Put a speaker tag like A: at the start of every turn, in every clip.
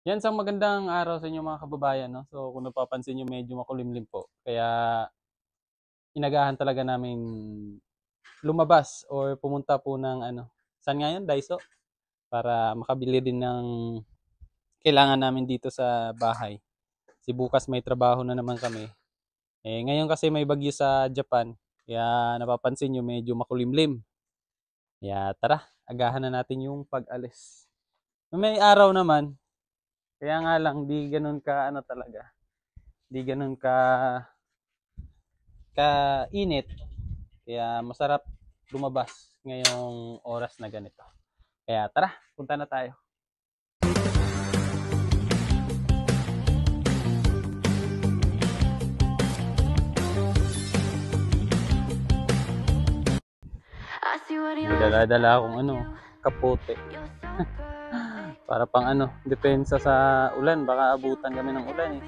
A: Yan, isang magandang araw sa inyo mga kababayan, no? So kung napapansin niyo medyo makulimlim po. Kaya inagahan talaga namin lumabas or pumunta po ng saan nga yun? Daiso? Para makabili din ng kailangan namin dito sa bahay. Si bukas may trabaho na naman kami. Ngayon kasi may bagyo sa Japan. Kaya napapansin niyo medyo makulimlim. Kaya tara, agahan na natin yung pag-alis. May araw naman. Kaya nga lang, di ganun ka talaga. Di ganun ka init. Kaya masarap lumabas ngayong oras na ganito. Kaya tara, punta na tayo. Dala-dala akong kapote. Para pang depensa sa ulan. Baka abutan kami ng ulan eh.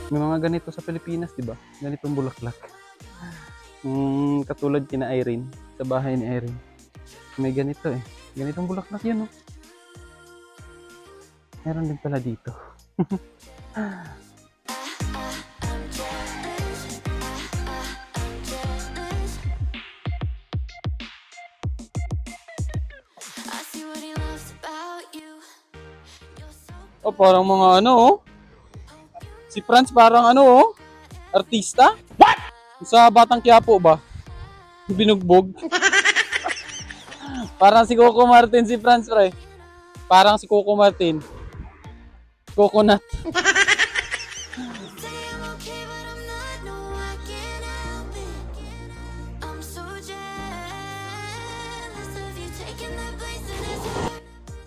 A: May mga ganito sa Pilipinas, di ba? Ganitong bulaklak. Katulad kina Irene, sa bahay ni Irene. May ganito eh. Ganitong bulaklak yan, oh. Meron din pala dito. Oh, parang mga oh. Si Franz parang artista? What? Sa Batang Quiapo ba? Binugbog. Parang si Coco Martin si Franz, pre. Parang si Coco Martin. Coconut.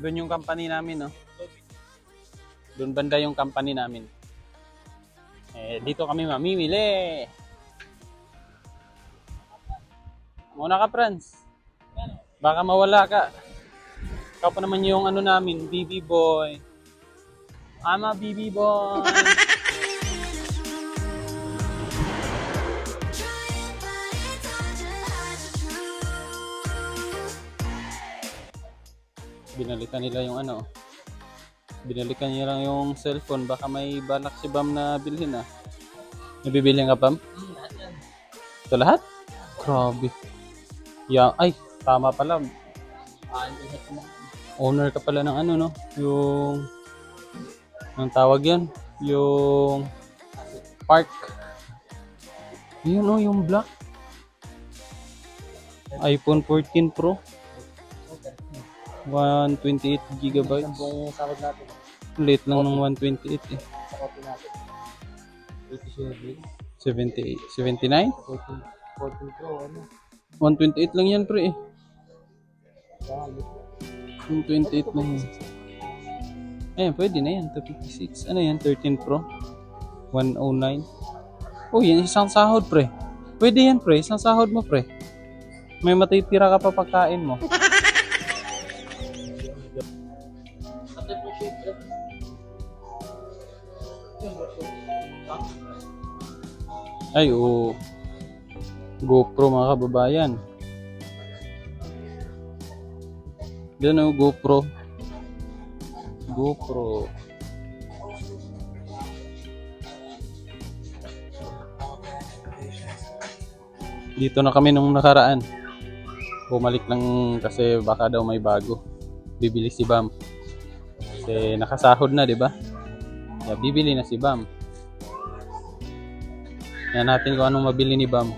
A: Doon yung company namin, no? Doon banda yung company namin. Dito kami mamimili. Muna ka, Franz. Baka mawala ka. Ikaw pa naman yung namin, BB boy. I'm a BB boy. Binalikan nila yung binalikan niya lang yung cellphone. Baka may balak si Bam na bilhin ah. Nabibili ka, Bam? Ito lahat? Grabe. Yeah, ay, tama pala. Owner ka pala ng no? Yung ang tawag yan? Yung park. Yun yung black. iPhone 14 Pro. 128 GB.
B: Ang sahod natin.
A: Late lang ng 128 eh.
B: Sa copy natin.
A: 78. 79?
B: 14 Pro,
A: 128 lang yan, pre eh.
B: Dali.
A: 128 lang yan. Ayan, pwede na yan. 256. Ano yan? 13 Pro? 109. Oh, yan. Isang sahod, pre. Pwede yan, pre. Isang sahod mo, pre. May matitira ka pa pagkain mo. Ay, oo. GoPro mga kababayan. Yan GoPro. GoPro. Dito na kami nung nakaraan. Bumalik lang kasi baka daw may bago. Bibili si Bam. Kasi nakasahod na, di ba? Yeah, bibili na si Bam. Yan natin kung anong mabili ni Bam.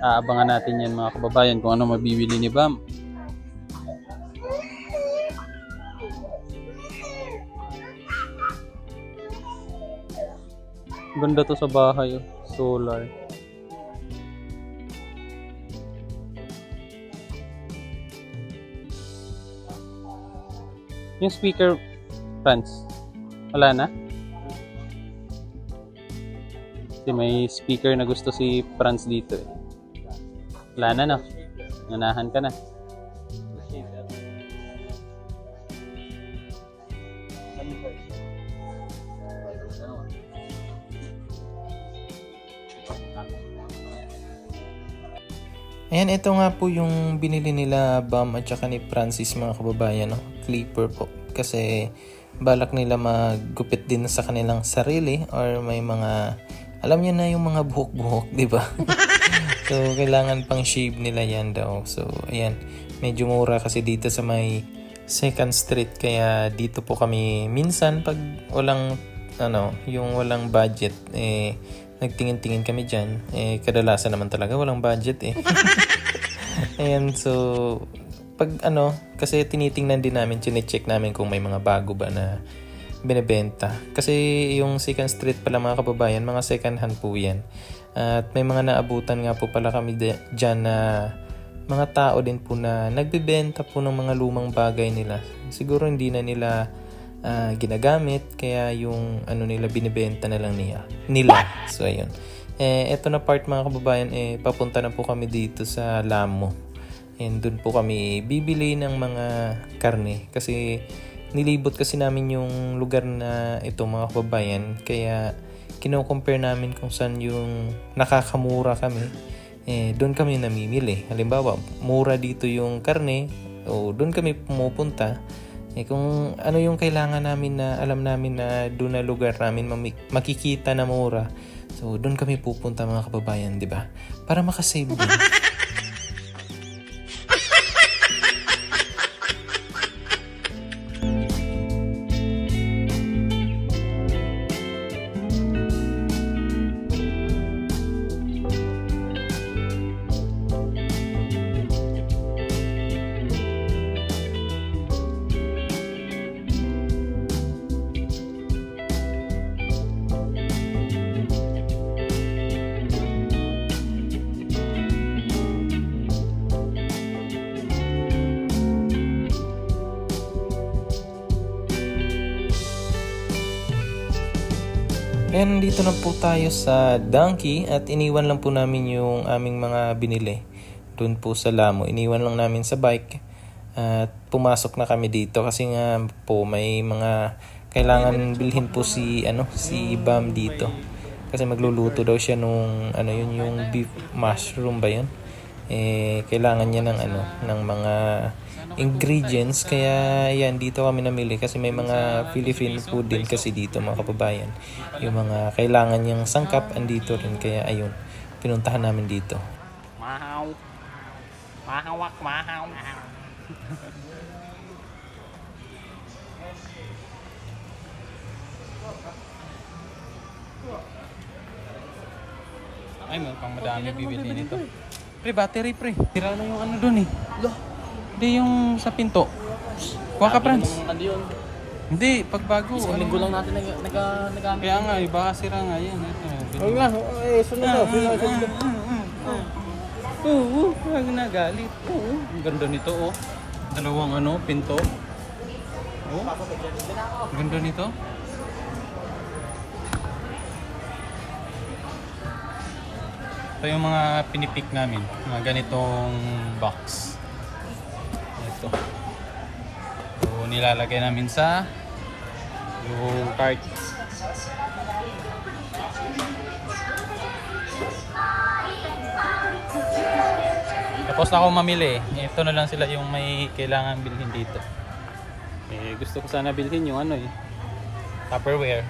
A: Aabangan natin yan mga kababayan kung anong mabibili ni Bam. Ganda to sa bahay. Solar. Yung speaker, Franz, wala na? Kasi may speaker na gusto si Franz dito eh. Wala na, no? Nanahan ka na.
C: Ayan, ito nga po yung binili nila Bam at saka ni Francis, mga kababayan, no? Clipper po. Kasi balak nila maggupit din sa kanilang sarili or may mga, alam niyo na yung mga buhok-buhok, di ba? So, kailangan pang shave nila yan daw. So, ayan, medyo mura kasi dito sa may 2nd Street. Kaya dito po kami minsan pag walang, yung walang budget, nagtingin-tingin kami dyan. Kadalasan naman talaga walang budget eh. Ayan, so pag kasi tinitingnan din namin, chinecheck namin kung may mga bago ba na binebenta. Kasi yung 2nd Street pala, mga kababayan, mga second hand po yan. At may mga naabutan nga po pala kami dyan na mga tao din po na nagbebenta po ng mga lumang bagay nila. Siguro hindi na nila ginagamit, kaya yung nila binibenta na lang nila. So ayun, eto na part, mga kababayan, papunta na po kami dito sa Lamo, and dun po kami bibili ng mga karne kasi nilibot kasi namin yung lugar na ito, mga kababayan, kaya kino-compare namin kung saan yung nakakamura kami, doon kami namimili. Halimbawa, mura dito yung karne, o doon kami pumupunta. Kung ano yung kailangan namin na alam namin na doon na lugar namin makikita na mura, so doon kami pupunta, mga kababayan, di ba? Para makasave din. And dito na po tayo sa Donkey at iniwan lang po namin yung aming mga binili doon po sa Lamo. Iniwan lang namin sa bike at pumasok na kami dito kasi nga po may mga kailangan bilhin po si Bam dito. Kasi magluluto daw siya nung yung beef mushroom ba yun? Kailangan niya ng mga ingredients, kaya yan, dito kami namili kasi may mga Philippine food din kasi dito, mga kababayan. Yung mga kailangan niyang sangkap andito rin, kaya ayun, pinuntahan namin dito.
A: Mahaw. Mahawak, mahaw. Ay, may pang madami bibili nito. Pre, battery pre. Tira na yung doon eh. Hindi yung sa pinto. Kuha ka, Franz.
B: Ano yun?
A: Hindi, pagbago.
B: Isang linggo lang natin nagamit.
A: Kaya nga, baka sira nga yan.
B: Huwag nga, sunod daw.
A: Oo, huwag nagalit. Oo, ang ganda nito, oh. Dalawang pinto. Oh, ang ganda nito. Ito yung mga pinipik namin. Mga ganitong box. Ito. So, nilalagay namin sa yung cart. Tapos na ako mamili. Ito na lang sila yung may kailangan bilhin dito. Gusto ko sana bilhin yung Tupperware.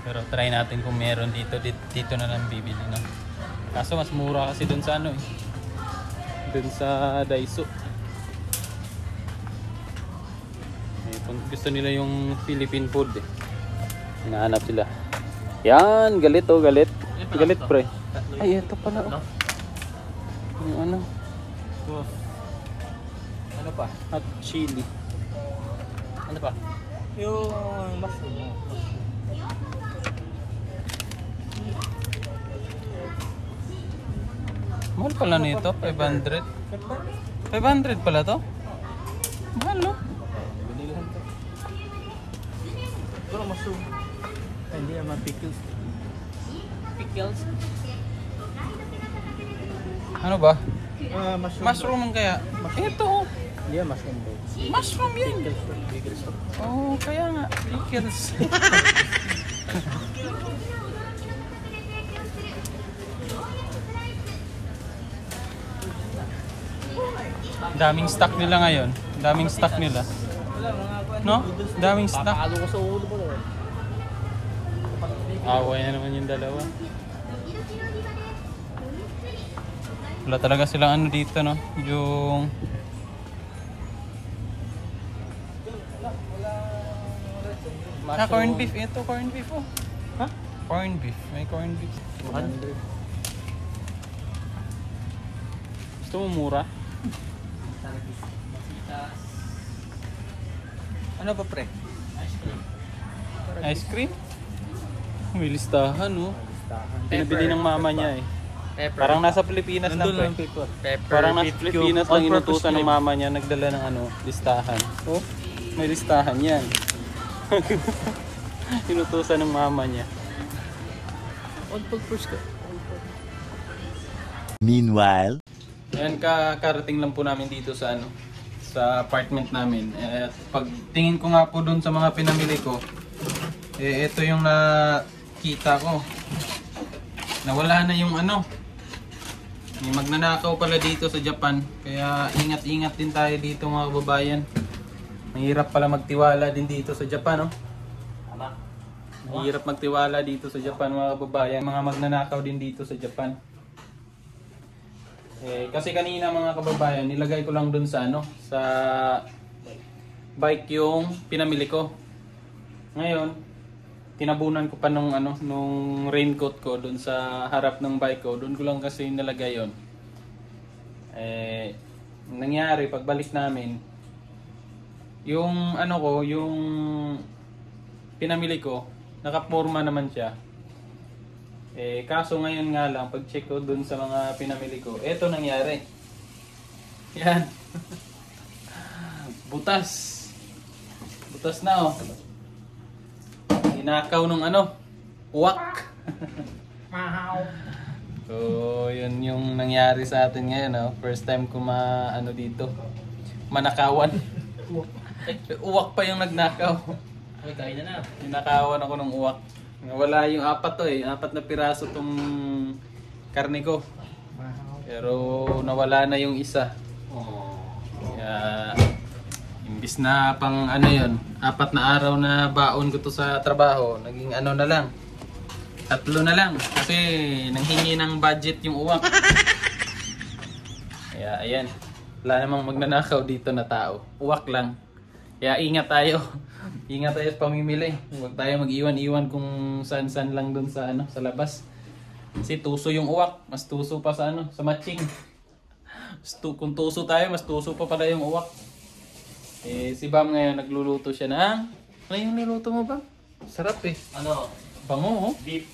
A: Pero try natin kung meron dito. Dito na lang bibili, no? Kaso mas mura kasi dun sa dun sa Daiso. Gusto nila yung Philippine food eh. Hinahanap sila. Yan, galit galit. Galit pre. Ay, ito pala Yung
B: Ano pa?
A: Hot chili.
B: Ano pa? Yung mushroom.
A: Mahal pala nito, 500. 500 pala to? Mahal no?
B: Binilan to. Ito lang mushroom. Hindi naman pickles. Pickles?
A: Ano ba?
B: Mushroom.
A: Mushroom ang kaya? Ito oh.
B: Yeah, mushroom bro.
A: Mushroom yan.
B: Pickles.
A: Oh, kaya nga. Pickles. Daming stock nila ngayon. Daming stock nila. No? Daming stock.
B: Papakalo ko sa ulo mo.
A: Away na naman yung dalawa. Wala talaga silang ano dito, no? Yung... corned beef. Ito, corned beef, oh.
B: Ha?
A: Corned beef. May corned beef.
B: 100.
A: Gusto mo mura?
B: Ano ba pre?
A: Ice cream? May listahan, no? Pinabili ng mama niya, eh.
B: Pepper.
A: Parang nasa Pilipinas lang,
B: Nandun
A: pre.
B: lang paper. Pepper.
A: Parang nasa
B: beef
A: Pilipinas
B: cube,
A: lang
B: all-purpose
A: inutusan ng
B: cube.
A: mama niya, nagdala ng ano, listahan. Oh, may listahan yan. Inutusan ng mama niya.
B: All-purpose ka.
D: Meanwhile,
A: Ayan, karating lang po namin dito sa ano, sa apartment namin. At pagtingin ko nga po doon sa mga pinamili ko, eh ito yung nakita ko. Nawala na yung ano. May magnanakaw pala dito sa Japan. Kaya ingat-ingat din tayo dito mga kababayan. Mahirap pala magtiwala din dito sa Japan, no? Mahirap magtiwala dito sa Japan mga kababayan. Mga magnanakaw din dito sa Japan. Kasi kanina mga kababayan, nilagay ko lang dun sa ano, sa bike yung pinamili ko. Ngayon, tinabunan ko pa nung ano, nung raincoat ko dun sa harap ng bike ko. Dun ko lang kasi nilagay yon. Nangyari pagbalik namin, yung ano ko, yung pinamili ko, nakaporma naman siya. Kaso ngayon nga lang, pag-check ko dun sa mga pinamili ko, eto nangyari. Yan. Butas. Butas na oh. Inakaw nung ano, uwak. So, yun yung nangyari sa atin ngayon. Oh. First time ko ano dito, manakawan. Uwak pa yung nagnakaw.
B: Ay, kain na na.
A: Ninakawan ako ng uwak. Wala yung 4 to eh. 4 na piraso tong karne ko. Pero nawala na yung isa. Kaya imbis na pang ano yun, 4 na araw na baon ko to sa trabaho, naging ano na lang, 3 na lang. Kasi nanghingi ng budget yung uwak. Kaya ayan, wala namang magnanakaw dito na tao. Uwak lang. Kaya ingat tayo. Ingat tayo sa pamimili. Huwag tayo mag-iwan-iwan kung saan-saan lang dun sa ano, sa labas. Kasi tuso yung uwak, mas tuso pa sa ano, sa matching. Kung tuso tayo, mas tuso pa pala yung uwak. Si Bam ngayon nagluluto siya ng... Ano yung niluto mo, Bam? Sarap eh.
B: Ano?
A: Bango oh.
B: Beef.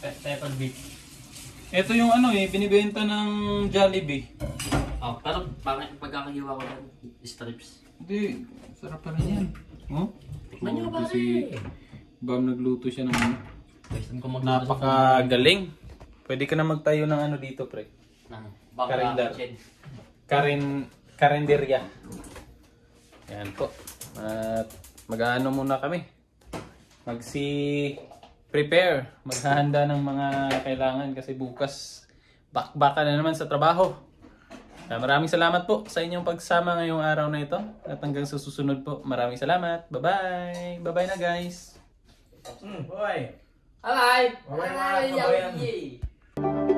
B: Pepper beef.
A: Ito yung ano binibenta ng Jollibee.
B: Oh, pero bakit pagkakahiwa ko yan? Strips.
A: Hindi, sarap pala yan. Oh?
B: Tikman nyo ba
A: Si Bam nagluto siya ng ano.
B: First time ko magluto.
A: Napakagaling. Pwede ka na magtayo ng ano dito, pre.
B: Karindar.
A: Karinderya. Yan po. At mag-ano muna kami. Prepare. Maghahanda ng mga kailangan kasi bukas bakbakan na naman sa trabaho. Maraming salamat po sa inyong pagsama ngayong araw na ito. At hanggang sa susunod po. Maraming salamat. Bye-bye. Bye-bye na guys.
B: Bye.
E: Bye.
B: Bye. Bye.